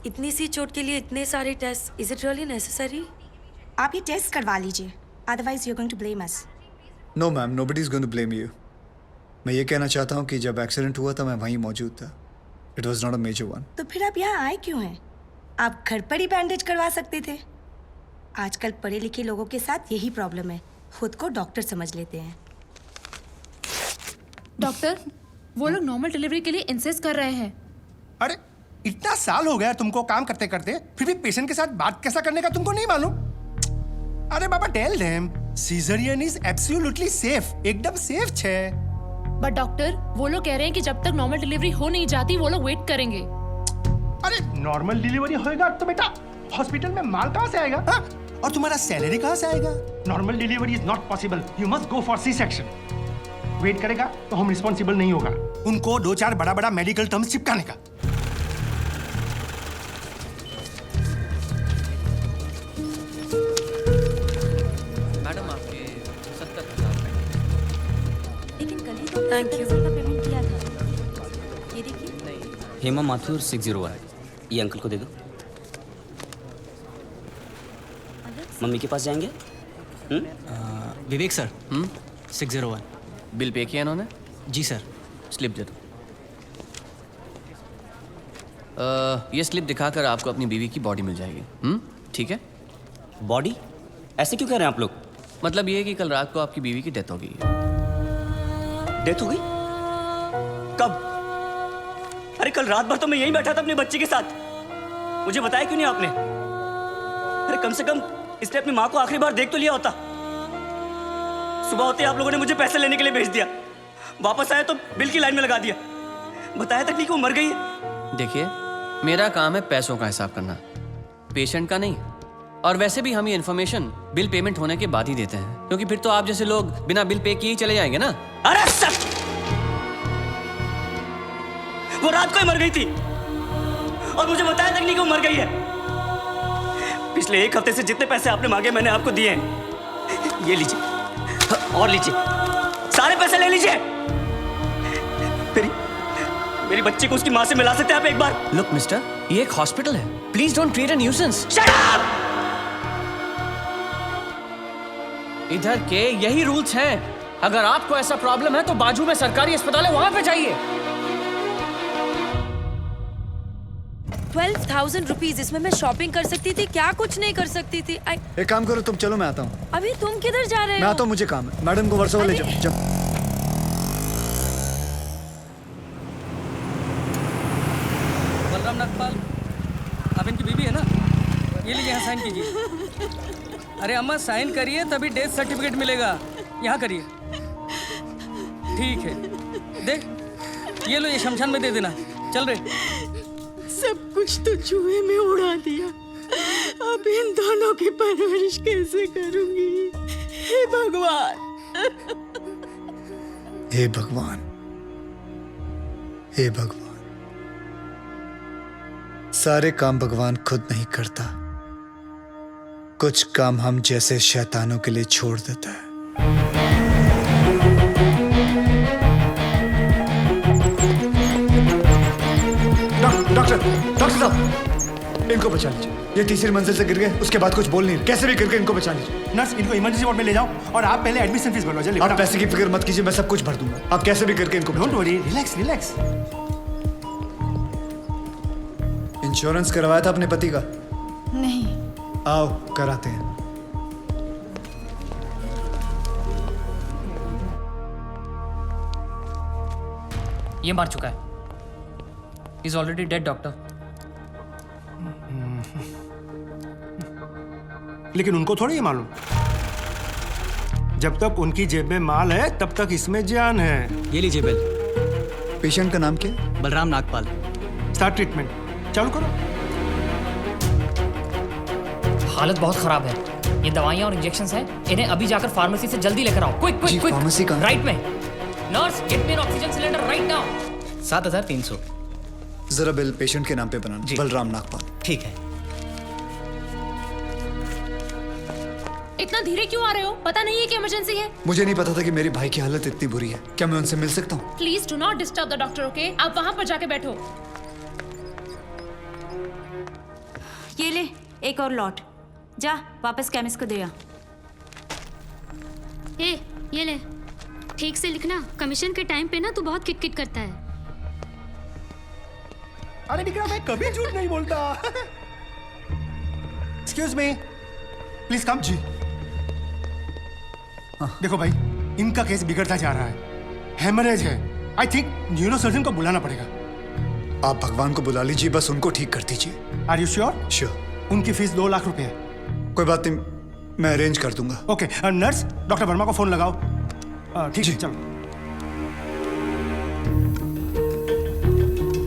इतनी सी चोट के लिए इतने सारे test, is it really necessary? आप ये टेस्ट करवा लीजिए, otherwise you are going to blame us. No ma'am, nobody is going to blame you. मैं ये कहना चाहता हूँ कि जब एक्सीडेंट हुआ था मैं वहीं मौजूद था। It was not a major one. तो फिर आप यहाँ आए क्यों हैं? आप घर पर ही बैंडेज करवा सकते थे। आजकल पढ़े लिखे लोगों के साथ यही प्रॉब्लम है, खुद को डॉक्टर समझ लेते हैं। डॉक्टर, वो लोग नॉर्मल डिलीवरी के लिए इंसिस्ट कर रहे हैं। अरे इतना साल हो गया तुमको काम करते करते, फिर भी पेशेंट के साथ बात कैसा करने का तुमको नहीं मालूम? अरे बाबा, tell them caesarean is absolutely safe, एकदम सेफ छे। बट डॉक्टर, वो लोग कह रहे हैं कि जब तक नॉर्मल डिलीवरी हो नहीं जाती वो लोग वेट करेंगे। अरे नॉर्मल डिलीवरी होएगा तो बेटा हॉस्पिटल में माल कहाँ से आएगा? हाँ? और तुम्हारा सैलरी कहाँ से आएगा? Normal delivery is not possible, you must go for C section. Wait करेगा तो हम रिस्पॉन्सिबल नहीं होगा। उनको 2-4 बड़ा बड़ा मेडिकल टर्म्स चिपकाने का। मैडम आपके 70,000। लेकिन कल ही तो थैंक यू का पेमेंट किया था। ये देखिए। हेमा माथुर 601, ये अंकल को दे दो। मम्मी के पास जाएंगे? विवेक सर, 601। बिल पे किया इन्होंने? जी सर। स्लिप दे दो। ये स्लिप दिखाकर आपको अपनी बीवी की बॉडी मिल जाएगी। ठीक है? बॉडी? ऐसे क्यों कह रहे हैं आप लोग? मतलब ये है कि कल रात को आपकी बीवी की डेथ हो गई है। डेथ हो गई? कब? अरे कल रात भर तो मैं यहीं बैठा था अपने बच्चे के साथ, मुझे बताया क्यों नहीं आपने? अरे कम से कम इसने अपनी माँ को आखिरी बार देख तो लिया होता। सुबह होते आप लोगों ने मुझे पैसे लेने के लिए भेज दिया, वापस आया तो बिल की लाइन में लगा दिया, बताया तक नहीं कि वो मर गई है। देखिए, मेरा काम है पैसों का हिसाब करना, पेशेंट का नहीं। और वैसे भी हम ये इन्फॉर्मेशन बिल पेमेंट होने के बाद ही देते हैं, क्योंकि फिर तो आप जैसे लोग बिना बिल पे किए ही चले जाएंगे ना। अरे सर, वो रात को ही मर गई थी और मुझे बताया तक नहीं कि वो मर गई है। पिछले 1 हफ्ते से जितने पैसे आपने मांगे मैंने आपको दिए हैं। ये लीजिए और लीजिए, सारे पैसे ले लीजिए। मेरी बच्ची को उसकी माँ से मिला सकते हैं आप एक बार? लुक मिस्टर, ये एक हॉस्पिटल है, please don't create a nuisance. Shut up! इधर के यही रूल्स हैं। अगर आपको ऐसा प्रॉब्लम है तो बाजू में सरकारी अस्पताल है, वहां पे जाइए। 12,000 रुपीज, इसमें मैं शॉपिंग कर सकती थी, क्या कुछ नहीं कर सकती थी। एक काम करो, तुम चलो, मैं आता हूँ। अभी तुम किधर जा रहे हो? मैं आता हूँ, मुझे काम है। मैडम को वर्सोवा ले जाओ। जाओ। बलराम नागपाल, आप इनकी बीवी है ना? ये लीजिए, यहाँ साइन कीजिए। अरे अम्मा, साइन करिए तभी डेथ सर्टिफिकेट मिलेगा। यहाँ करिए। ठीक है, देख ये लो, ये शमशान में दे देना। चल रहे। सब कुछ तो चूहे में उड़ा दिया, अब इन दोनों की परवरिश कैसे करूंगी? हे भगवान! हे भगवान, हे भगवान। सारे काम भगवान खुद नहीं करता, कुछ काम हम जैसे शैतानों के लिए छोड़ देता है। डॉक्टर साहब, इनको बचा लीजिए। ये तीसरी मंजिल से गिर गए, उसके बाद कुछ बोल नहीं, कैसे भी करके इनको बचा लीजिए। नर्स, इनको इमरजेंसी वार्ड में ले जाओ और आप पहले एडमिशन फीस भरवा। जल्दी। आप पैसे की फिक्र मत कीजिए, मैं सब कुछ भर दूंगा। आप कैसे भी करके इनको don't worry, relax relax. Insurance करवाया था अपने पति का? नहीं। आओ कराते हैं। ये मार चुका है। He's already dead, doctor. लेकिन उनको थोड़ी ये मालूम, जब तक उनकी जेब में माल है तब तक इसमें जान है। ये लीजिए बिल। पेशेंट का नाम क्या? बलराम नागपाल। स्टार्ट ट्रीटमेंट, चालू करो। हालत बहुत खराब है, ये दवाइयाँ और इंजेक्शंस हैं, इन्हें अभी जाकर फार्मेसी से जल्दी लेकर आओ। Quick quick quick. फार्मेसी कहाँ? राइट में। Nurse, get me N oxygen cylinder right now. 7,300। जरा बिल पेशेंट के नाम पे बनाना। बलराम नागपाल। ठीक है। इतना धीरे क्यों आ रहे हो? पता नहीं है कि इमरजेंसी है। मुझे नहीं पता था कि मेरी भाई की हालत इतनी बुरी है। क्या मैं उनसे मिल सकता हूँ? Please do not disturb the doctor, okay? आप वहां पर जाके बैठो। ये ले एक और लॉट, जा वापस केमिस्ट को दे आ। ये ले, ठीक से लिखना। कमीशन के टाइम पे ना तू बहुत किटकिट करता है। अरे निकला, मैं कभी झूठ नहीं बोलता। Excuse me, please come. जी देखो भाई, इनका केस बिगड़ता जा रहा है, हेमरेज है। आई थिंक न्यूरोसर्जन को बुलाना पड़ेगा। आप भगवान को बुला लीजिए, बस उनको ठीक कर दीजिए। Are you sure? श्योर। उनकी फीस 2 लाख रुपए है। कोई बात नहीं, मैं अरेंज कर दूंगा। ओके, नर्स डॉक्टर वर्मा को फोन लगाओ। ठीक है, चलो।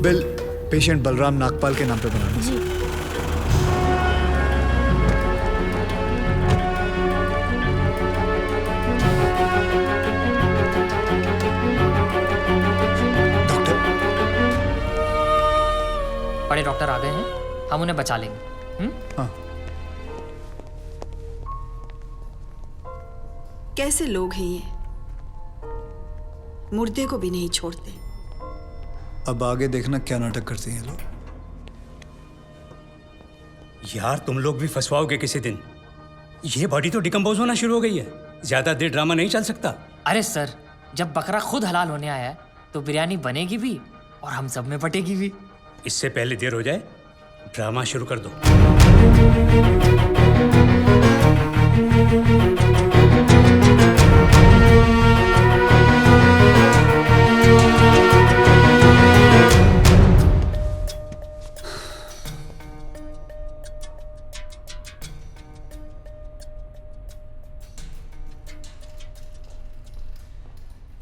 बिल पेशेंट बलराम नागपाल के नाम पे बनाना। जी। डॉक्टर, बड़े डॉक्टर आ गए हैं, हम उन्हें बचा लेंगे। हाँ। कैसे लोग हैं ये, मुर्दे को भी नहीं छोड़ते। अब आगे देखना क्या नाटक करते हैं लोग। यार तुम लोग भी फंसवाओगे किसी दिन। ये बॉडी तो डिकम्पोज होना शुरू हो गई है, ज्यादा देर ड्रामा नहीं चल सकता। अरे सर, जब बकरा खुद हलाल होने आया है तो बिरयानी बनेगी भी और हम सब में बटेगी भी। इससे पहले देर हो जाए, ड्रामा शुरू कर दो।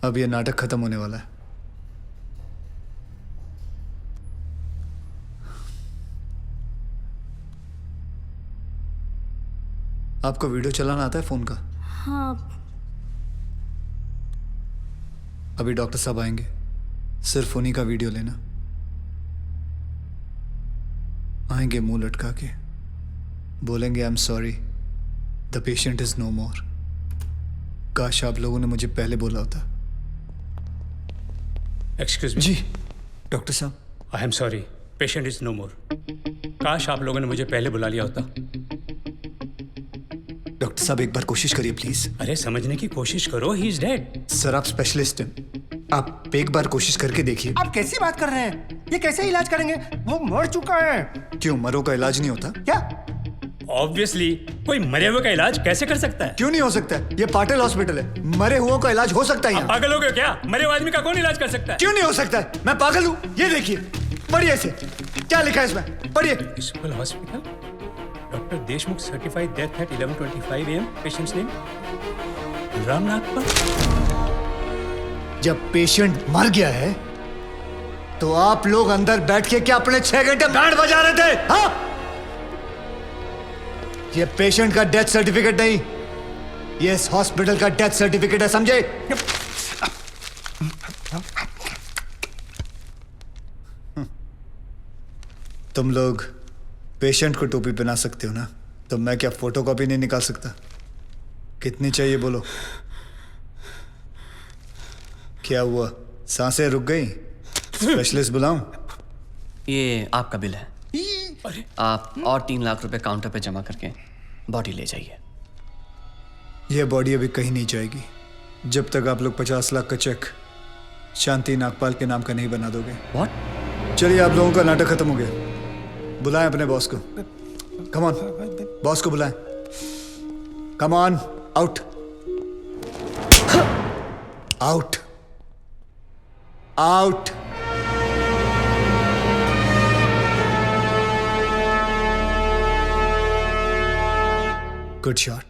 अब ये नाटक खत्म होने वाला है। आपको वीडियो चलाना आता है फोन का? हाँ। अभी डॉक्टर साहब आएंगे, सिर्फ उन्हीं का वीडियो लेना। आएंगे मुंह लटका के, बोलेंगे I am sorry, the patient is no more. काश आप लोगों ने मुझे पहले बोला होता। Excuse me. जी डॉक्टर साहब। I am sorry, patient is no more. काश आप लोगों ने मुझे पहले बुला लिया होता। डॉक्टर साहब एक बार कोशिश करिए प्लीज। अरे समझने की कोशिश करो, ही इज डेड। सर आप स्पेशलिस्ट हैं, आप एक बार कोशिश करके देखिए। आप कैसी बात कर रहे हैं? ये कैसे इलाज करेंगे? वो मर चुका है। क्यों, मरो का इलाज नहीं होता क्या? ऑब्वियसली, कोई मरे हुए का इलाज कैसे कर सकता है? क्यों नहीं हो सकता है? ये पाटिल हॉस्पिटल है, मरे हुओं का इलाज हो सकता है यहाँ। पागल हो गए क्या? मरे हुए आदमी का कौन इलाज कर सकता है? क्यों नहीं हो सकता है? मैं पागल हूँ? ये देखिए, पढ़िए इसे, क्या लिखा है इसमें, पढ़िए। Municipal hospital, doctor Deshmukh certified death eight 11:25 AM। Patients name Balram Nagpal. जब पेशेंट मर गया है तो आप लोग अंदर बैठ के क्या अपने 6 घंटे बैंड बजा रहे थे? हाँ? ये पेशेंट का डेथ सर्टिफिकेट नहीं, ये इस हॉस्पिटल का डेथ सर्टिफिकेट है, समझे? तुम लोग पेशेंट को टोपी पहना सकते हो ना, तो मैं क्या फोटोकॉपी नहीं निकाल सकता? कितनी चाहिए बोलो? क्या हुआ, सांसें रुक गई? स्पेशलिस्ट बुलाऊं? ये आपका बिल है, आप और 3 लाख रुपए काउंटर पे जमा करके बॉडी ले जाइए। यह बॉडी अभी कहीं नहीं जाएगी जब तक आप लोग 50 लाख का चेक शांति नागपाल के नाम का नहीं बना दोगे। व्हाट? चलिए, आप लोगों का नाटक खत्म हो गया। बुलाएं अपने बॉस को। कम ऑन, बॉस को बुलाएं। Come on, out out out. Good shot.